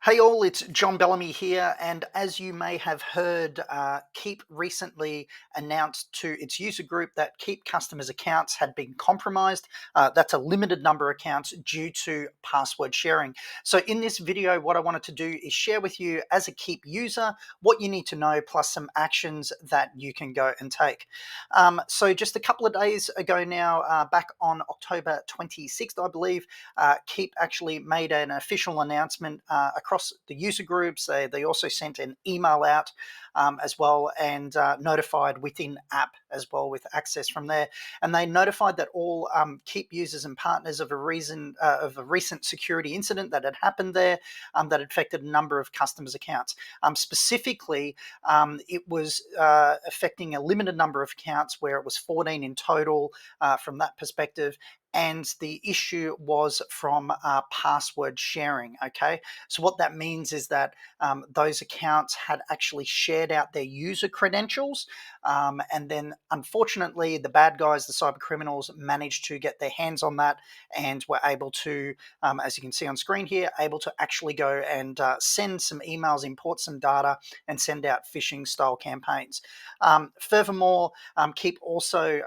Hey all, it's John Bellamy here, and as you may have heard, Keap recently announced to its user group that Keap customers' accounts had been compromised. That's a limited number of accounts due to password sharing. So in this video, what I wanted to do is share with you as a Keap user what you need to know, plus some actions that you can go and take. So just a couple of days ago now, back on October 26th, I believe, Keap actually made an official announcement across the user groups. They also sent an email out as well, and notified within app as well with access from there. And they notified that all Keap users and partners of a recent security incident that had happened there that affected a number of customers' accounts. Specifically, it was affecting a limited number of accounts, where it was 14 in total from that perspective. And the issue was from password sharing. Okay, so what that means is that those accounts had actually shared out their user credentials, and then unfortunately the bad guys, the cyber criminals, managed to get their hands on that and were able to, as you can see on screen here, able to actually go and send some emails, import some data, and send out phishing style campaigns. Furthermore, Keep also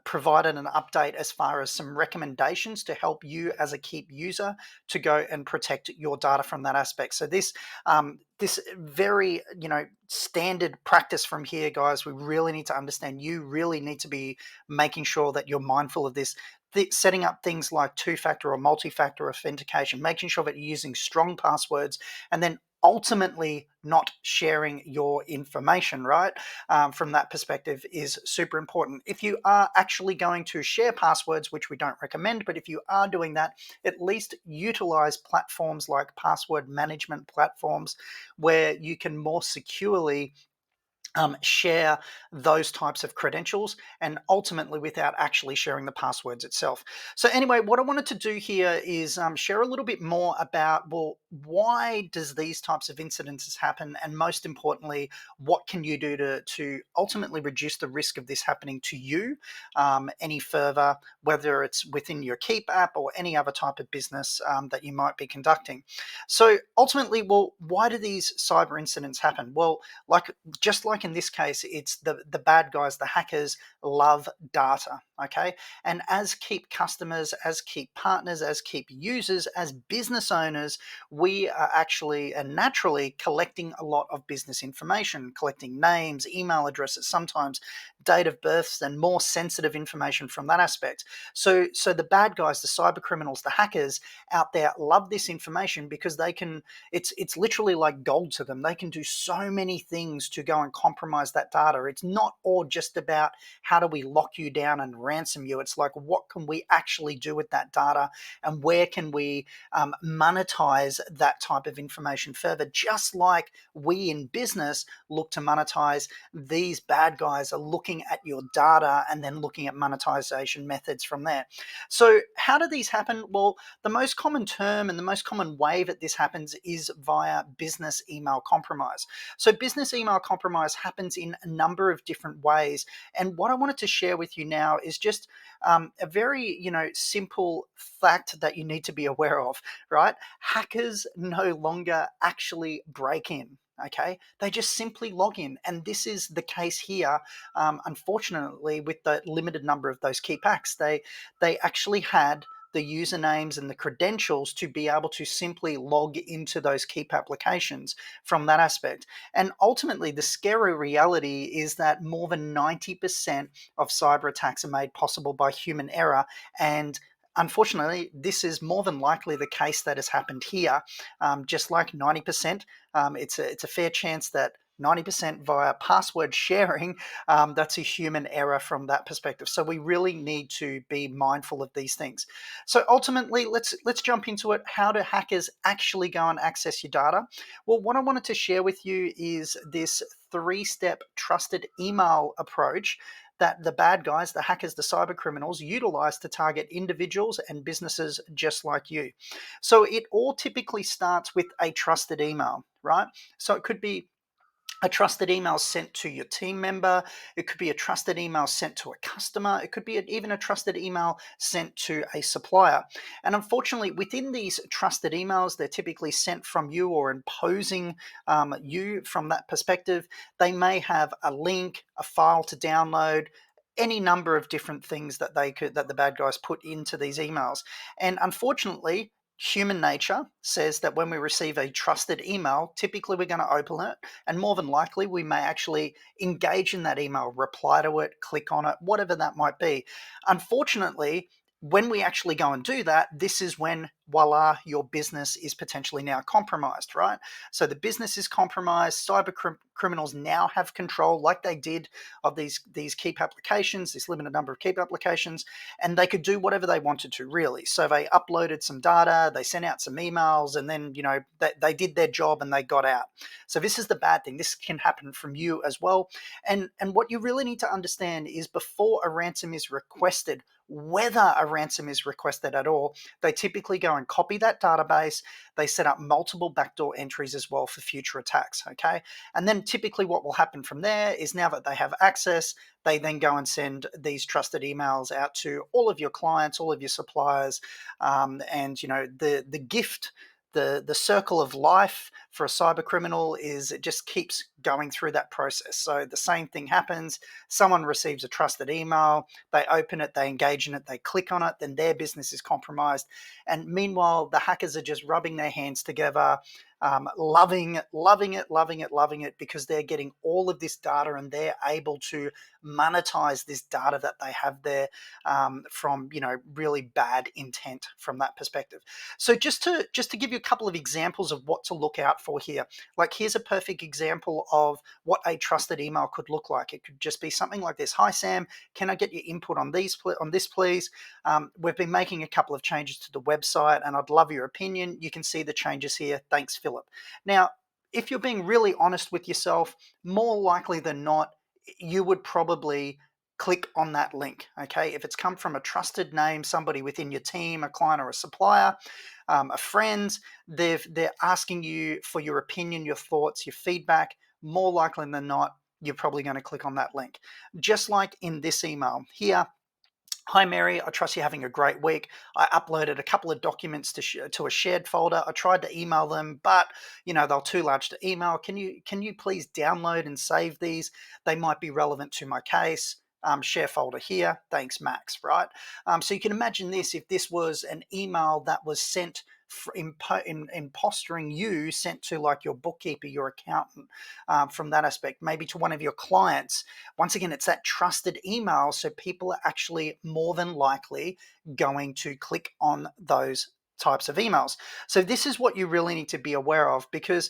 provided an update as far as some recommendations to help you as a Keap user to go and protect your data from that aspect. So this very standard practice from here, guys. We really need to understand. You really need to be making sure that you're mindful of this. Setting up things like two-factor or multi-factor authentication, making sure that you're using strong passwords, and then ultimately not sharing your information, right? From that perspective is super important. If you are actually going to share passwords, which we don't recommend, but if you are doing that, at least utilize platforms like password management platforms, where you can more securely share those types of credentials, and ultimately without actually sharing the passwords itself. So anyway, what I wanted to do here is share a little bit more about, well, why does these types of incidences happen, and most importantly, what can you do to ultimately reduce the risk of this happening to you any further, whether it's within your Keap app or any other type of business that you might be conducting. So ultimately, well, why do these cyber incidents happen? Well, just like in this case, it's the bad guys, the hackers, love data. Okay, and as Keap customers, as Keap partners, as Keap users, as business owners, we are actually and naturally collecting a lot of business information, collecting names, email addresses, sometimes date of births, and more sensitive information from that aspect. So the bad guys, the cyber criminals, the hackers out there love this information because they can. It's literally like gold to them. They can do so many things to go and compromise that data. It's not all just about how do we lock you down and ransom you. It's like, what can we actually do with that data, and where can we monetize that type of information further? Just like we in business look to monetize, these bad guys are looking at your data and then looking at monetization methods from there. So how do these happen? Well, the most common term and the most common way that this happens is via business email compromise. So business email compromise happens in a number of different ways. And what I wanted to share with you now is just a very, simple fact that you need to be aware of, right? Hackers no longer actually break in. Okay, they just simply log in, and this is the case here. Unfortunately, with the limited number of those key packs, they actually had the usernames and the credentials to be able to simply log into those Keap applications from that aspect. And ultimately, the scary reality is that more than 90% of cyber attacks are made possible by human error, and unfortunately, this is more than likely the case that has happened here. Just like 90%, it's a fair chance that 90% via password sharing, that's a human error from that perspective. So we really need to be mindful of these things. So ultimately, let's jump into it. How do hackers actually go and access your data? Well, what I wanted to share with you is this 3-step trusted email approach that the bad guys, the hackers, the cyber criminals utilize to target individuals and businesses just like you. So it all typically starts with a trusted email, right? So it could be A trusted email sent to your team member. It could be a trusted email sent to a customer. It could be even a trusted email sent to a supplier. And unfortunately, within these trusted emails, they're typically sent from you or imposing you from that perspective. They may have a link, a file to download, any number of different things that the bad guys put into these emails. And unfortunately, human nature says that when we receive a trusted email, typically we're going to open it, and more than likely we may actually engage in that email, reply to it, click on it, whatever that might be. Unfortunately, when we actually go and do that, this is when, voila, your business is potentially now compromised, right? So the business is compromised. Criminals now have control, like they did, of these Keap applications, this limited number of Keap applications, and they could do whatever they wanted to, really. So they uploaded some data, they sent out some emails, and then they did their job and they got out. So this is the bad thing. This can happen from you as well. And what you really need to understand is, before a ransom is requested, whether a ransom is requested at all, they typically go and copy that database. They set up multiple backdoor entries as well for future attacks, okay? And then typically what will happen from there is, now that they have access, they then go and send these trusted emails out to all of your clients, all of your suppliers, and the gift, the circle of life for a cyber criminal is it just keeps going through that process. So the same thing happens. Someone receives a trusted email, they open it, they engage in it, they click on it, then their business is compromised. And meanwhile, the hackers are just rubbing their hands together, loving it, because they're getting all of this data and they're able to monetize this data that they have there, from really bad intent from that perspective. So just to give you a couple of examples of what to look out for here, like here's a perfect example of what a trusted email could look like. It could just be something like this: "Hi Sam, can I get your input on this please? We've been making a couple of changes to the website and I'd love your opinion. You can see the changes here. Thanks, Philip." Now, if you're being really honest with yourself, more likely than not, you would probably click on that link, okay? If it's come from a trusted name, somebody within your team, a client or a supplier, a friend, they're asking you for your opinion, your thoughts, your feedback, more likely than not, you're probably going to click on that link. Just like in this email here: "Hi Mary, I trust you're having a great week. I uploaded a couple of documents to a shared folder. I tried to email them, but they're too large to email. Can you please download and save these? They might be relevant to my case. Share folder here. Thanks, Max." Right? So you can imagine this: if this was an email that was sent impostering you, sent to like your bookkeeper, your accountant, from that aspect, maybe to one of your clients. Once again, it's that trusted email, so people are actually more than likely going to click on those types of emails. So this is what you really need to be aware of, because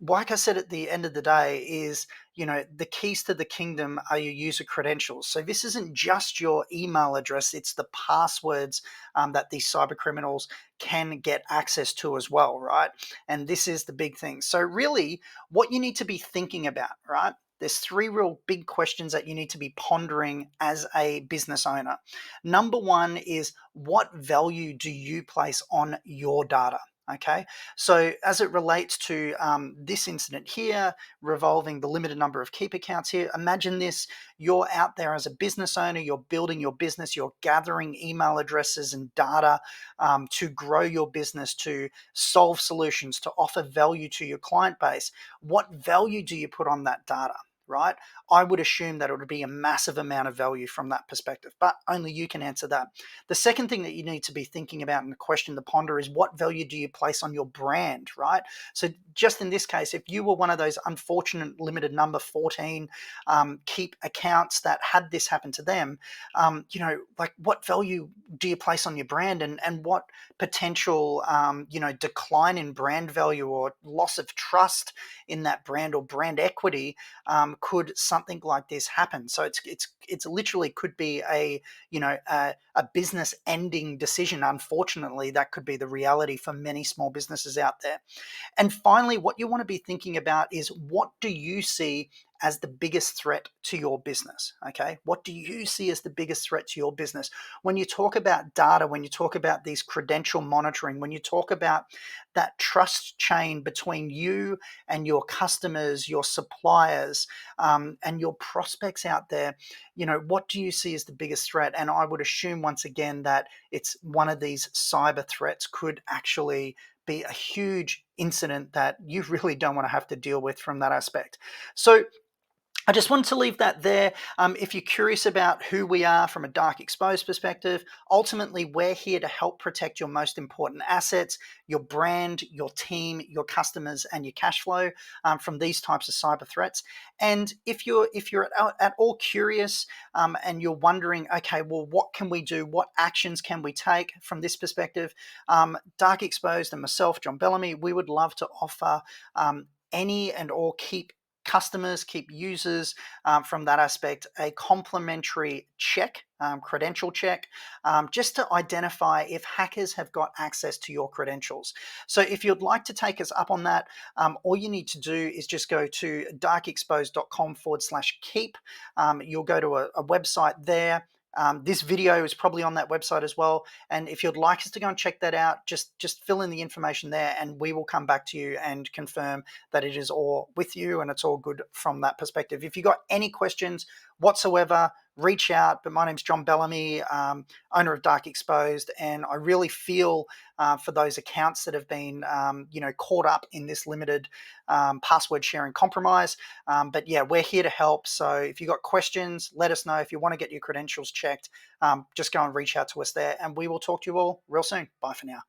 like I said, at the end of the day is, the keys to the kingdom are your user credentials. So this isn't just your email address, it's the passwords that these cyber criminals can get access to as well, right? And this is the big thing. So really, what you need to be thinking about, right? There's three real big questions that you need to be pondering as a business owner. Number one is, what value do you place on your data? Okay, so as it relates to this incident here, revolving the limited number of Keap accounts here, imagine this: you're out there as a business owner, you're building your business, you're gathering email addresses and data to grow your business, to solve solutions, to offer value to your client base. What value do you put on that data? Right? I would assume that it would be a massive amount of value from that perspective, but only you can answer that. The second thing that you need to be thinking about, and the question to ponder, is, what value do you place on your brand, right? So just in this case, if you were one of those unfortunate limited number 14 Keap accounts that had this happen to them, like, what value do you place on your brand, and what potential, decline in brand value or loss of trust in that brand or brand equity could something like this happen? So it's literally could be a business ending decision. Unfortunately, that could be the reality for many small businesses out there. And finally, what you want to be thinking about is, what do you see as the biggest threat to your business? Okay, what do you see as the biggest threat to your business? When you talk about data, when you talk about these credential monitoring, when you talk about that trust chain between you and your customers, your suppliers, and your prospects out there, what do you see as the biggest threat? And I would assume once again that it's one of these cyber threats could actually be a huge incident that you really don't want to have to deal with from that aspect. So I just wanted to leave that there. If you're curious about who we are from a Dark Exposed perspective, ultimately we're here to help protect your most important assets, your brand, your team, your customers, and your cash flow from these types of cyber threats. And if you're at all curious and you're wondering, okay, well, what can we do? What actions can we take from this perspective? Dark Exposed and myself, John Bellamy, we would love to offer any and all Keap customers, Keap users from that aspect, a complimentary check, credential check, just to identify if hackers have got access to your credentials. So if you'd like to take us up on that, all you need to do is just go to darkexposed.com/keap. You'll go to a website there. This video is probably on that website as well. And if you'd like us to go and check that out, just fill in the information there and we will come back to you and confirm that it is all with you and it's all good from that perspective. If you've got any questions whatsoever, reach out. But my name's John Bellamy, owner of Dark Exposed, and I really feel for those accounts that have been caught up in this limited password sharing compromise. But yeah, we're here to help. So if you've got questions, let us know. If you want to get your credentials checked, just go and reach out to us there and we will talk to you all real soon. Bye for now.